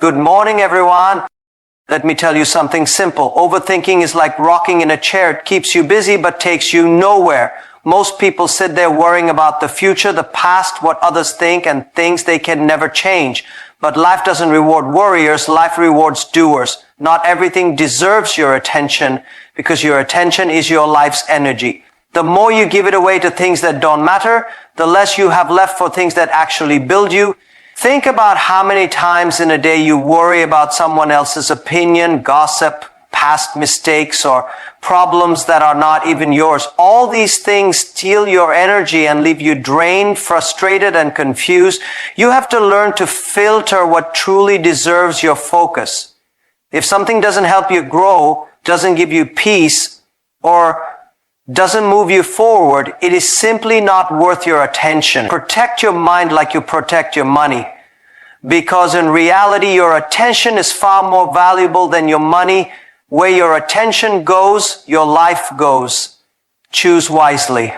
Good morning, everyone. Let me tell you something simple. Overthinking is like rocking in a chair. It keeps you busy but takes you nowhere. Most people sit there worrying about the future, the past, what others think, and things they can never change. But life doesn't reward worriers. Life rewards doers. Not everything deserves your attention because your attention is your life's energy. The more you give it away to things that don't matter, the less you have left for things that actually build you. Think about how many times in a day you worry about someone else's opinion, gossip, past mistakes, or problems that are not even yours. All these things steal your energy and leave you drained, frustrated, and confused. You have to learn to filter what truly deserves your focus. If something doesn't help you grow, doesn't give you peace, or doesn't move you forward, it is simply not worth your attention. Protect your mind like you protect your money. Because in reality, your attention is far more valuable than your money. Where your attention goes, your life goes. Choose wisely.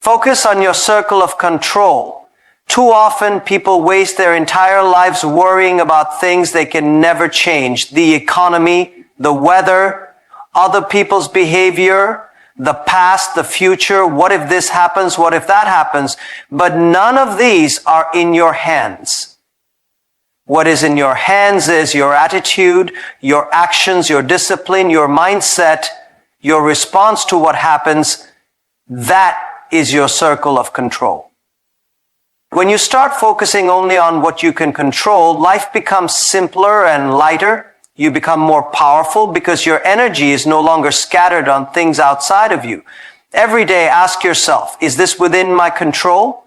Focus on your circle of control. Too often, people waste their entire lives worrying about things they can never change. The economy, the weather, other people's behavior, the past, the future, what if this happens, what if that happens? But none of these are in your hands. What is in your hands is your attitude, your actions, your discipline, your mindset, your response to what happens. That is your circle of control. When you start focusing only on what you can control, life becomes simpler and lighter. You become more powerful because your energy is no longer scattered on things outside of you. Every day, ask yourself, is this within my control?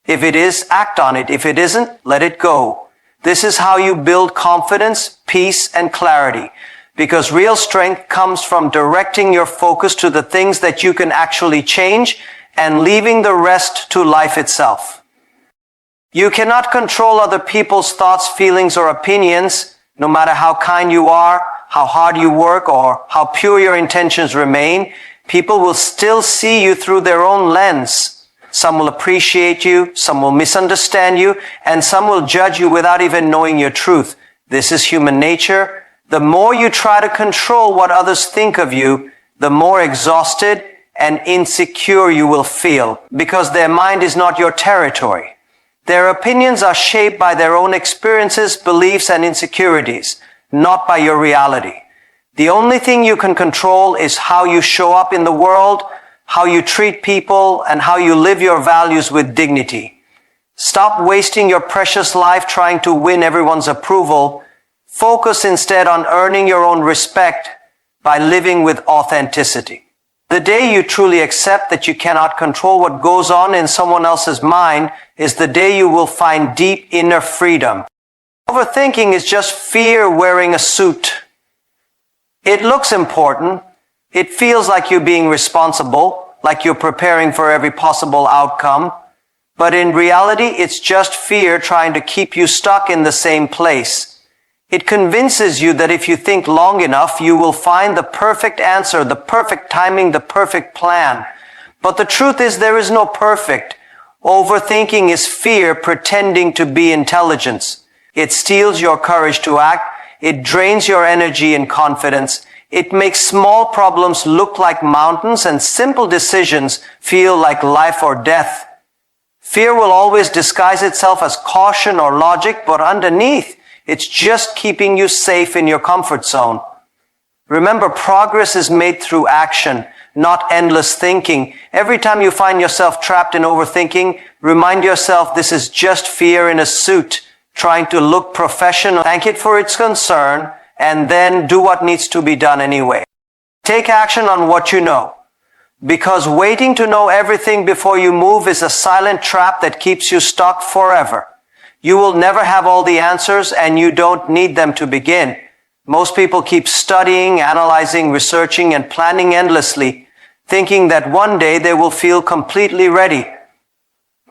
If it is, act on it. If it isn't, let it go. This is how you build confidence, peace, and clarity. Because real strength comes from directing your focus to the things that you can actually change and leaving the rest to life itself. You cannot control other people's thoughts, feelings, or opinions. No matter how kind you are, how hard you work, or how pure your intentions remain, people will still see you through their own lens. Some will appreciate you, some will misunderstand you, and some will judge you without even knowing your truth. This is human nature. The more you try to control what others think of you, the more exhausted and insecure you will feel, because their mind is not your territory. Their opinions are shaped by their own experiences, beliefs, and insecurities, not by your reality. The only thing you can control is how you show up in the world, how you treat people, and how you live your values with dignity. Stop wasting your precious life trying to win everyone's approval. Focus instead on earning your own respect by living with authenticity. The day you truly accept that you cannot control what goes on in someone else's mind is the day you will find deep inner freedom. Overthinking is just fear wearing a suit. It looks important. It feels like you're being responsible, like you're preparing for every possible outcome. But in reality, it's just fear trying to keep you stuck in the same place. It convinces you that if you think long enough, you will find the perfect answer, the perfect timing, the perfect plan. But the truth is there is no perfect. Overthinking is fear pretending to be intelligence. It steals your courage to act. It drains your energy and confidence. It makes small problems look like mountains and simple decisions feel like life or death. Fear will always disguise itself as caution or logic, but underneath, it's just keeping you safe in your comfort zone. Remember, progress is made through action, not endless thinking. Every time you find yourself trapped in overthinking, remind yourself this is just fear in a suit, trying to look professional. Thank it for its concern, and then do what needs to be done anyway. Take action on what you know. Because waiting to know everything before you move is a silent trap that keeps you stuck forever. You will never have all the answers, and you don't need them to begin. Most people keep studying, analyzing, researching, and planning endlessly, thinking that one day they will feel completely ready.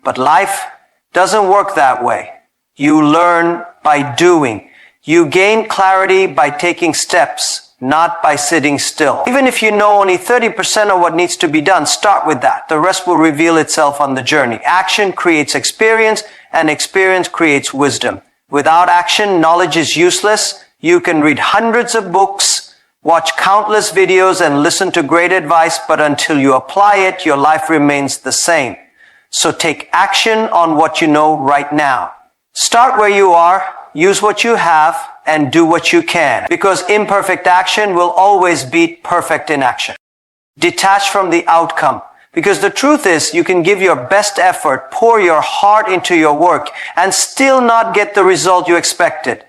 But life doesn't work that way. You learn by doing. You gain clarity by taking steps, not by sitting still. Even if you know only 30% of what needs to be done, start with that. The rest will reveal itself on the journey. Action creates experience, and experience creates wisdom. Without action, knowledge is useless. You can read hundreds of books, watch countless videos, and listen to great advice, but until you apply it, your life remains the same. So take action on what you know right now. Start where you are, use what you have, and do what you can. Because imperfect action will always beat perfect inaction. Detach from the outcome. Because the truth is, you can give your best effort, pour your heart into your work, and still not get the result you expected.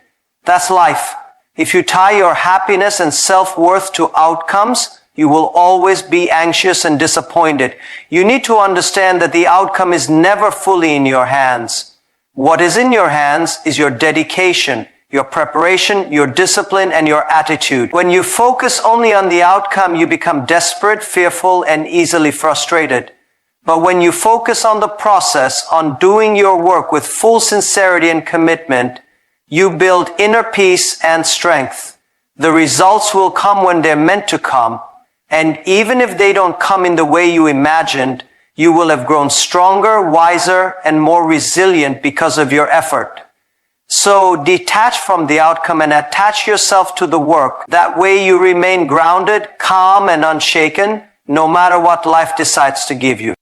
That's life. If you tie your happiness and self-worth to outcomes, you will always be anxious and disappointed. You need to understand that the outcome is never fully in your hands. What is in your hands is your dedication, your preparation, your discipline, and your attitude. When you focus only on the outcome, you become desperate, fearful, and easily frustrated. But when you focus on the process, on doing your work with full sincerity and commitment, you build inner peace and strength. The results will come when they're meant to come. And even if they don't come in the way you imagined, you will have grown stronger, wiser, and more resilient because of your effort. So detach from the outcome and attach yourself to the work. That way you remain grounded, calm, and unshaken, no matter what life decides to give you.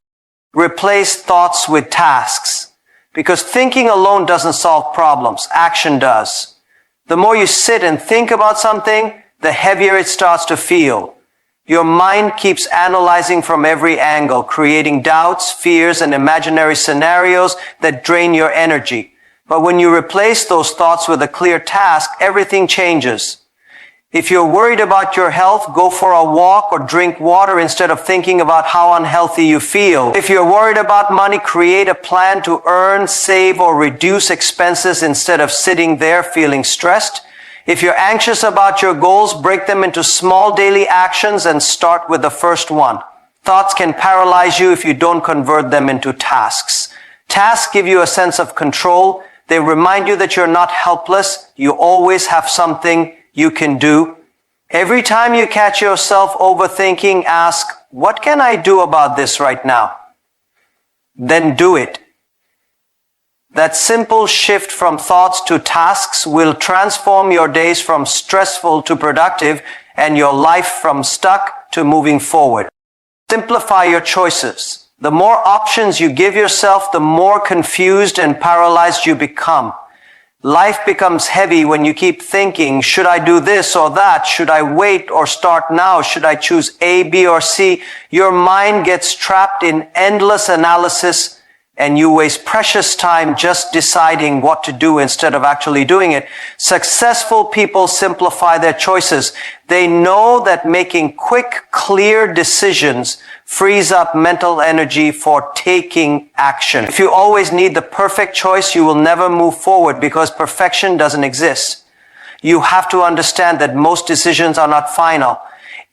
Replace thoughts with tasks. Because thinking alone doesn't solve problems. Action does. The more you sit and think about something, the heavier it starts to feel. Your mind keeps analyzing from every angle, creating doubts, fears, and imaginary scenarios that drain your energy. But when you replace those thoughts with a clear task, everything changes. If you're worried about your health, go for a walk or drink water instead of thinking about how unhealthy you feel. If you're worried about money, create a plan to earn, save, or reduce expenses instead of sitting there feeling stressed. If you're anxious about your goals, break them into small daily actions and start with the first one. Thoughts can paralyze you if you don't convert them into tasks. Tasks give you a sense of control. They remind you that you're not helpless. You always have something you can do. Every time you catch yourself overthinking, ask, what can I do about this right now? Then do it. That simple shift from thoughts to tasks will transform your days from stressful to productive and your life from stuck to moving forward. Simplify your choices. The more options you give yourself, the more confused and paralyzed you become. Life becomes heavy when you keep thinking, should I do this or that? Should I wait or start now? Should I choose A, B, or C? Your mind gets trapped in endless analysis and you waste precious time just deciding what to do instead of actually doing it. Successful people simplify their choices. They know that making quick, clear decisions frees up mental energy for taking action. If you always need the perfect choice, you will never move forward because perfection doesn't exist. You have to understand that most decisions are not final.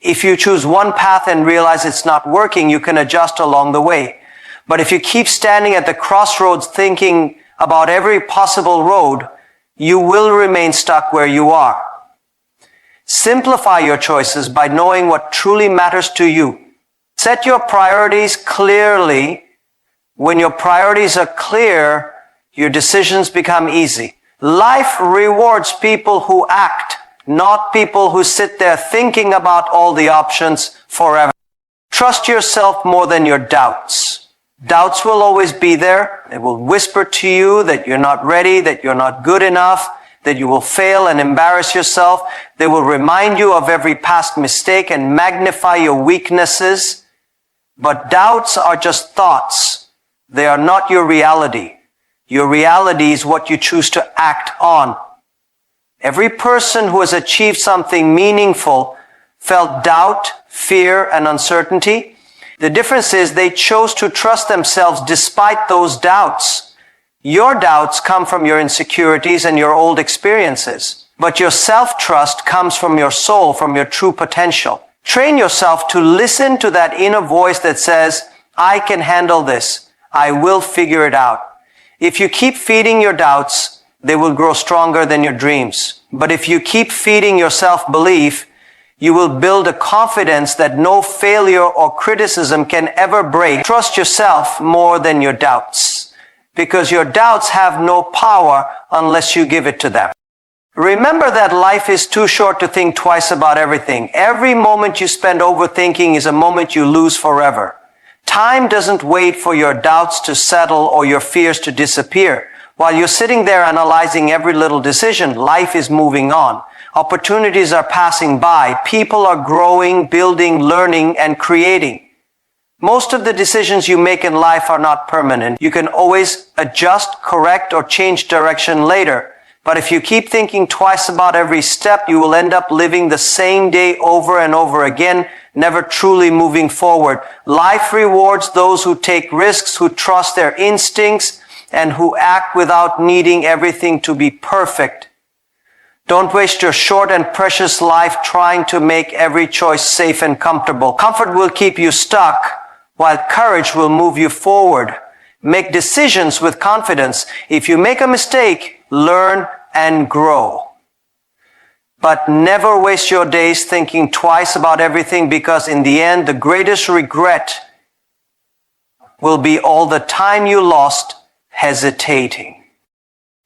If you choose one path and realize it's not working, you can adjust along the way. But if you keep standing at the crossroads thinking about every possible road, you will remain stuck where you are. Simplify your choices by knowing what truly matters to you. Set your priorities clearly. When your priorities are clear, your decisions become easy. Life rewards people who act, not people who sit there thinking about all the options forever. Trust yourself more than your doubts. Doubts will always be there. They will whisper to you that you're not ready, that you're not good enough, that you will fail and embarrass yourself. They will remind you of every past mistake and magnify your weaknesses. But doubts are just thoughts. They are not your reality. Your reality is what you choose to act on. Every person who has achieved something meaningful felt doubt, fear, and uncertainty. The difference is they chose to trust themselves despite those doubts. Your doubts come from your insecurities and your old experiences. But your self-trust comes from your soul, from your true potential. Train yourself to listen to that inner voice that says, I can handle this. I will figure it out. If you keep feeding your doubts, they will grow stronger than your dreams. But if you keep feeding your self-belief, you will build a confidence that no failure or criticism can ever break. Trust yourself more than your doubts. because your doubts have no power unless you give it to them. Remember that life is too short to think twice about everything. Every moment you spend overthinking is a moment you lose forever. Time doesn't wait for your doubts to settle or your fears to disappear. While you're sitting there analyzing every little decision, life is moving on. Opportunities are passing by. People are growing, building, learning, and creating. Most of the decisions you make in life are not permanent. You can always adjust, correct, or change direction later. But if you keep thinking twice about every step, you will end up living the same day over and over again, never truly moving forward. Life rewards those who take risks, who trust their instincts, and who act without needing everything to be perfect. Don't waste your short and precious life trying to make every choice safe and comfortable. Comfort will keep you stuck, while courage will move you forward. Make decisions with confidence. If you make a mistake, learn and grow. But never waste your days thinking twice about everything, because in the end, the greatest regret will be all the time you lost hesitating.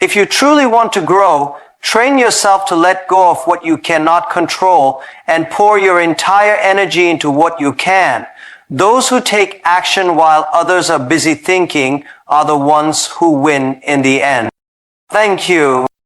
If you truly want to grow, train yourself to let go of what you cannot control and pour your entire energy into what you can. Those who take action while others are busy thinking are the ones who win in the end. Thank you.